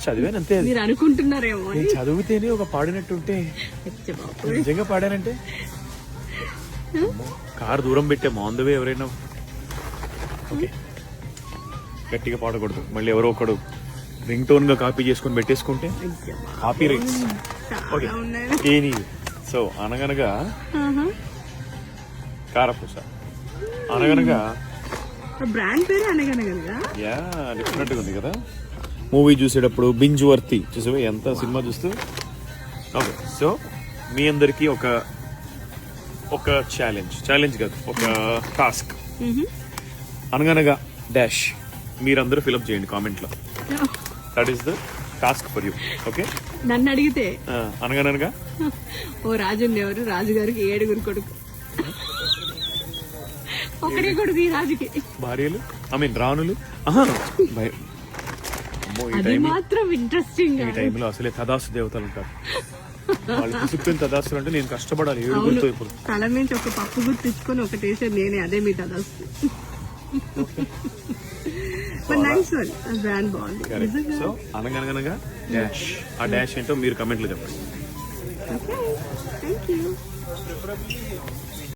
Just చదివాను అంతే. అది మీరు అనుకుంటున్నారేమో అని. నేను చదివితేనే ఒక పాడినట్టుంటే అచ్చా బాబోయ్. నిజంగా పాడానంటే కారు దూరం పెట్టే మాందవే ఎవరైనా ఓకే గట్టిగా పాడకూడదు. మళ్ళీ ఎవరో ఒకడు రింగ్ టోన్ గా కాపీ చేసుకొని పెట్టేసుకుంటే అచ్చా బాబోయ్. Copy rights. ఓకే చాలా ఉన్నాయి. ఏని సో అనగనగా ఆహా. కారపూస అనగనగా బ్రాండ్ పేరు అనగనగనగా. యా డిఫరెంట్ గా ఉంది కదా. మూవీ చూసేటప్పుడు బింజ్ వర్తి చూసావా ఎంత సినిమా చూస్తూ. ఓకే సో మీ అందరికి ఒక ఛాలెంజ్ కాదు ఒక టాస్క్. అనగనగా డాష్ మీరందరూ ఫిలప్ చేయండి కామెంట్ లో. That is the task for you. Okay నన్ను అడిగితే అనగనగా ఓ రాజు ఉండేవారు, రాజుగారికి 7 కొడుకు, ఒకడే కొడుకు ఈ రాజుకి. భార్యలు ఐ మీన్ రాణులు. ఆహా, అమ్మో, అది మాత్రం ఇంట్రెస్టింగ్. ఈ టైంలో అసలే తదాసు దేవతలు ఉంటారు. వాళ్ళు పుసుకుని తదాసులు అంటే నేను కష్టపడాలి 7 ఇప్పుడు. తల నుంచి ఒక పప్పు గుర్తు తెచ్చుకొని ఒకటి వేసారు నేనే, అదే మీ తదాస్తు. నైస్ వన్, బ్రాండ్ బాగుంది. సో అనగనగా డాష్. ఆ డాష్ ఏంటో మీరు కమెంట్లు చెప్పండి. Thank you.